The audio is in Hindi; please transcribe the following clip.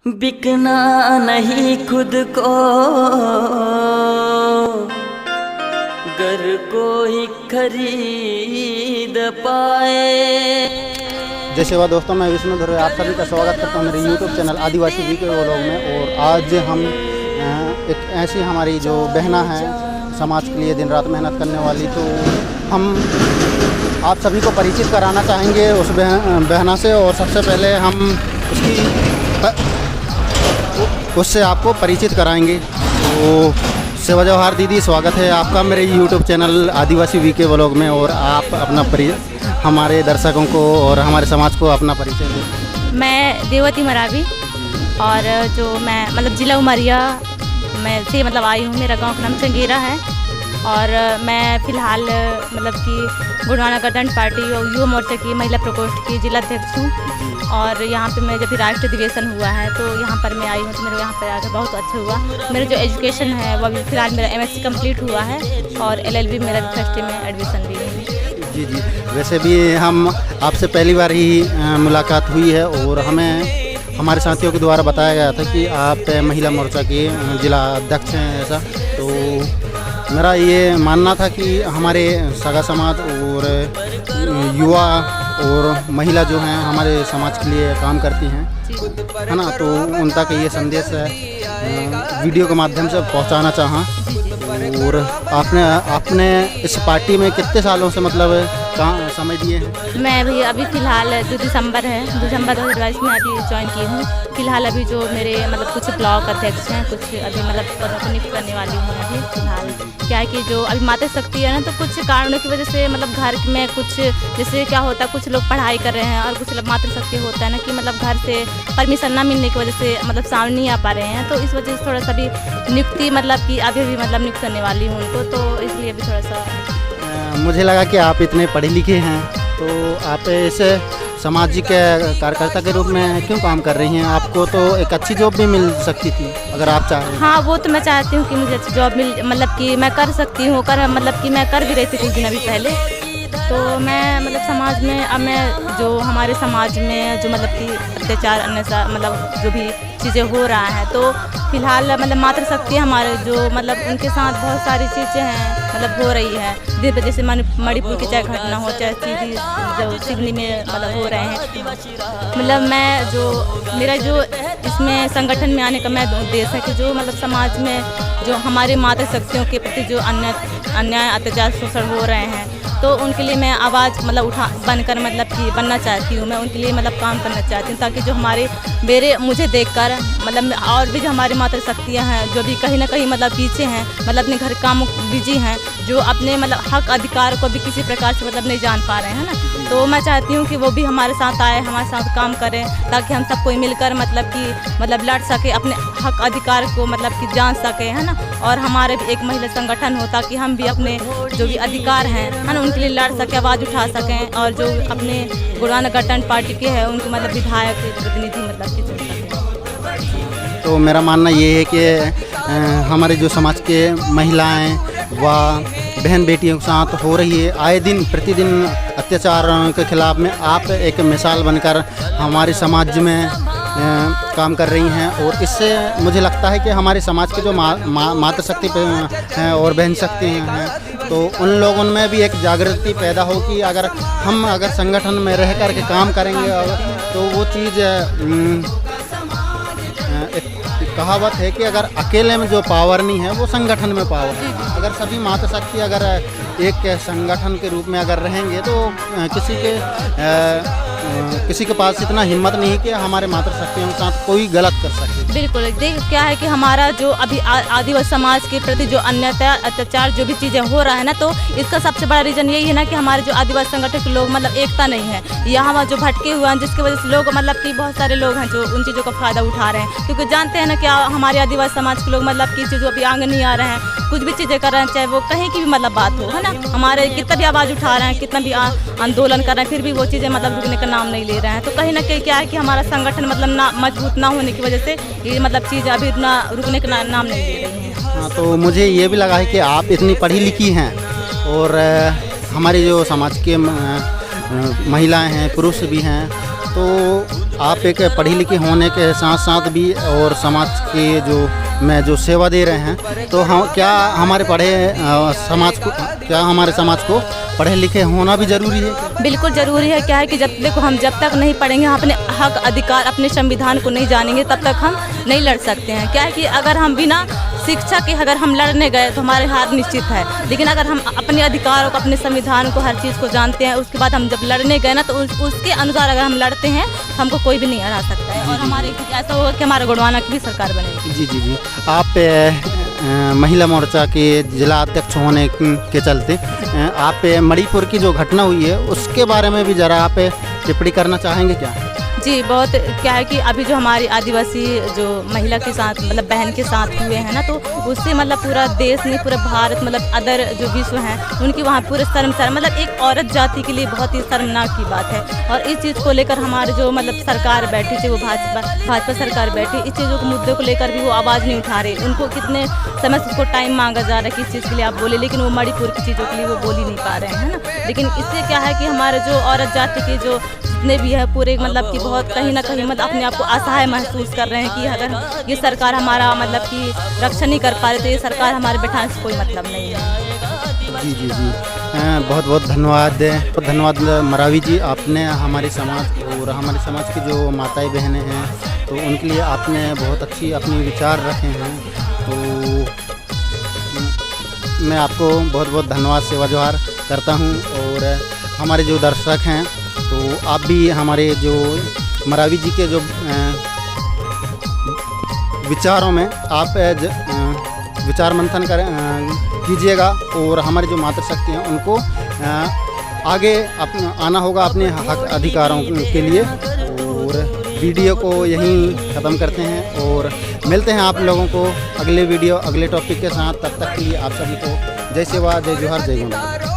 बिकना नहीं खुद को गर कोई खरीद पाए। जय सेवा दोस्तों, मैं विष्णु धुर्वे आप सभी का स्वागत करता हूं मेरे YouTube चैनल आदिवासी वीके व्लॉग में। और आज हम एक ऐसी हमारी जो बहना है समाज के लिए दिन रात मेहनत करने वाली, तो हम आप सभी को परिचित कराना चाहेंगे उस बहना से। और सबसे पहले हम उससे आपको परिचित कराएंगे। तो सेवा जवाहर दीदी, स्वागत है आपका मेरे YouTube चैनल आदिवासी वीके व्लॉग में। और आप अपना हमारे दर्शकों को और हमारे समाज को अपना परिचय दें। मैं देवती मरावी और जो मैं जिला उमरिया में से आई हूँ। मेरा गांव का नाम चंगेरा है और मैं फ़िलहाल कि गुणवाना गणतंत्र पार्टी और युवा मोर्चा की महिला प्रकोष्ठ की जिलाध्यक्ष हूँ। और यहाँ पे मैं जब राष्ट्रीय अधिवेशन हुआ है तो यहाँ पर मैं आई हूँ, तो मेरे यहाँ पर आकर बहुत अच्छा हुआ। मेरा जो एजुकेशन है वो अभी फ़िलहाल मेरा MSc कंप्लीट हुआ है और LLB मेरा फर्स्ट ईयर में एडमिशन भी है। जी जी, वैसे भी हम आपसे पहली बार ही मुलाकात हुई है और हमें हमारे साथियों के द्वारा बताया गया था कि आप महिला मोर्चा के जिला अध्यक्ष हैं ऐसा। तो मेरा ये मानना था कि हमारे सगा समाज और युवा और महिला जो हैं हमारे समाज के लिए काम करती हैं, है ना, तो उन तक ये संदेश वीडियो के माध्यम से पहुंचाना चाहा। और आपने इस पार्टी में कितने सालों से कहाँ समय दिए हैं? मैं अभी फ़िलहाल 2 दिसंबर 2022 में अभी ज्वाइन की हूँ। फ़िलहाल अभी जो मेरे कुछ ब्लॉक अध्यक्ष हैं, कुछ अभी नियुक्त करने वाली हूँ अभी फ़िलहाल। क्या है कि जो अभी माता शक्ति है ना, तो कुछ कारणों की वजह से घर में कुछ जैसे क्या होता है, कुछ लोग पढ़ाई कर रहे हैं और कुछ मातृ शक्ति होता है ना कि घर से परमिशन ना मिलने की वजह से सामने नहीं आ पा रहे हैं। तो इस वजह से थोड़ा सा भी नियुक्ति कि अभी भी नियुक्त करने वाली हूँ उनको, तो इसलिए अभी थोड़ा सा मुझे लगा कि आप इतने पढ़े लिखे हैं तो आप इस सामाजिक कार्यकर्ता के रूप में क्यों काम कर रही हैं? आपको तो एक अच्छी जॉब भी मिल सकती थी अगर आप चाहें। हाँ, वो तो मैं चाहती हूँ कि मुझे अच्छी जॉब मिल कि मैं कर सकती हूँ कि मैं कर भी रही थी कुछ दिन अभी पहले। तो मैं समाज में अब मैं जो हमारे समाज में जो कि अत्याचार अन्य जो भी चीज़ें हो रहा है, तो फिलहाल मातृ शक्ति हमारे जो उनके साथ बहुत सारी चीज़ें हैं हो रही है दिन पर। जैसे मणिपुर की चाहे घटना हो, चाहे सीधी जो सिवनी में हो रहे हैं। मैं जो मेरा जो इसमें संगठन में आने का मैं उद्देश्य है कि जो समाज में जो हमारे मातृ शक्तियों के प्रति जो अन्याय अत्याचार शोषण हो रहे हैं, तो उनके लिए मैं आवाज़ बनकर कि बनना चाहती हूँ। मैं उनके लिए काम करना चाहती हूँ ताकि जो मेरे मुझे देखकर और भी जो हमारी मातृ शक्तियाँ हैं जो भी कहीं ना कहीं पीछे हैं, अपने घर काम बिजी हैं, जो अपने हक अधिकार को भी किसी प्रकार से नहीं जान पा रहे हैं ना, तो मैं चाहती हूँ कि वो भी हमारे साथ आए, हमारे साथ काम करें ताकि हम सब कोई मिलकर लड़ सके, अपने हक अधिकार को कि जान सके, है ना। और हमारे भी एक महिला संगठन हो ताकि हम भी अपने जो भी अधिकार हैं, है ना, उनके लिए लड़ सकें, आवाज़ उठा सकें। और जो अपने गुणवाना गणतंत्र पार्टी के हैं उनके विधायक प्रतिनिधि की चुन सकें। तो मेरा मानना ये है कि हमारे जो समाज के महिलाएं व बहन बेटियों के साथ हो रही है आए दिन प्रतिदिन अत्याचार के खिलाफ में आप एक मिसाल बनकर हमारे समाज में काम कर रही हैं। और इससे मुझे लगता है कि हमारे समाज के जो मातृ शक्ति हैं और बहन शक्ति हैं, तो उन लोगों में भी एक जागृति पैदा हो कि अगर संगठन में रह कर के काम करेंगे तो वो चीज़ एक कहावत है कि अगर अकेले में जो पावर नहीं है वो संगठन में पावर है। अगर सभी मातृ शक्ति अगर एक संगठन के रूप में अगर रहेंगे तो किसी के पास इतना हिम्मत नहीं है कि हमारे मातृ शक्तियों के साथ कोई गलत कर सके। बिल्कुल, देख क्या है कि हमारा जो अभी आदिवासी समाज के प्रति जो अन्याय अत्याचार जो भी चीज़ें हो रहा है ना, तो इसका सबसे बड़ा रीज़न यही है ना कि हमारे जो आदिवासी संगठन के लोग एकता नहीं है। यहाँ जो भटके हुए हैं, जिसकी वजह से लोग कि बहुत सारे लोग हैं जो उन चीज़ों का फ़ायदा उठा रहे हैं, क्योंकि जानते हैं ना कि हमारे आदिवासी समाज के लोग की चीज़ों अभी आगे नहीं आ रहे हैं, कुछ भी चीज़ें कर रहे हैं, चाहे वो कहीं की भी बात हो, है ना। हमारे कितना भी आवाज़ उठा रहे हैं, कितना भी आंदोलन कर रहे हैं, फिर भी वो चीज़ें रुकने का नाम नहीं ले रहे हैं। तो कहीं ना कहीं क्या है कि हमारा संगठन ना मजबूत ना होने की वजह से ये चीज़ अभी इतना रुकने का नाम नहीं ले रही है। हाँ, तो मुझे ये भी लगा है कि आप इतनी पढ़ी लिखी हैं और हमारे जो समाज के महिलाएं हैं, पुरुष भी हैं, तो आप एक पढ़ी लिखी होने के साथ साथ भी और समाज के जो सेवा दे रहे हैं, तो हम क्या हमारे हमारे समाज को पढ़े लिखे होना भी ज़रूरी है? बिल्कुल ज़रूरी है। क्या है कि हम जब तक नहीं पढ़ेंगे, हम अपने हक अधिकार अपने संविधान को नहीं जानेंगे, तब तक हम नहीं लड़ सकते हैं। क्या है कि अगर हम बिना शिक्षा के अगर हम लड़ने गए तो हमारे हार निश्चित है, लेकिन अगर हम अपने अधिकारों को अपने संविधान को हर चीज़ को जानते हैं, उसके बाद हम जब लड़ने गए ना, तो उसके अनुसार अगर हम लड़ते हैं तो हमको कोई भी नहीं हरा सकता है। और हमारे ऐसा होगा कि हमारा गोंडवाना की भी सरकार बनेगी। जी जी जी। आप महिला मोर्चा के जिला अध्यक्ष होने के चलते आप मणिपुर की जो घटना हुई है उसके बारे में भी ज़रा आप टिप्पणी करना चाहेंगे क्या? जी, बहुत क्या है कि अभी जो हमारी आदिवासी जो महिला के साथ मतलब बहन के साथ हुए हैं ना, तो उससे मतलब पूरा देश नहीं, पूरा भारत मतलब अदर जो विश्व हैं उनकी वहाँ पूरे शर्म मतलब एक औरत जाति के लिए बहुत ही शर्मनाक की बात है। और इस चीज़ को लेकर हमारे जो मतलब सरकार बैठी थी, वो भाजपा सरकार बैठी, इस चीज़ों के मुद्दे को लेकर भी वो आवाज़ नहीं उठा रहे। उनको कितने समय से उसको टाइम मांगा जा रहा है कि इस चीज़ के लिए आप बोले, लेकिन वो मणिपुर की चीज़ों के लिए वो बोल ही नहीं पा रहे हैं ना। लेकिन इससे क्या है कि हमारे जो औरत जाति के जो जितने भी है पूरे मतलब कि बहुत कहीं ना कहीं मतलब अपने आप को असहाय महसूस कर रहे हैं कि अगर ये सरकार हमारा मतलब कि रक्षा नहीं कर पा रही, तो ये सरकार हमारे बैठाने से कोई मतलब नहीं है। जी जी जी, बहुत बहुत धन्यवाद मरावी जी। आपने हमारे समाज और हमारे समाज की जो माताएं बहनें हैं, तो उनके लिए आपने बहुत अच्छी अपने विचार रखे हैं। तो मैं आपको बहुत बहुत धन्यवाद सेवा जोहार करता हूं। और हमारे जो दर्शक हैं, तो आप भी हमारे जो मरावी जी के जो विचारों में आप विचार मंथन कीजिएगा, और हमारी जो मातृशक्ति हैं उनको आगे आना होगा अपने हक अधिकारों के लिए। और वीडियो को यहीं ख़त्म करते हैं और मिलते हैं आप लोगों को अगले वीडियो अगले टॉपिक के साथ। तब तक के लिए आप सभी को जय सेवा, जय जोहार, जय गोंडा।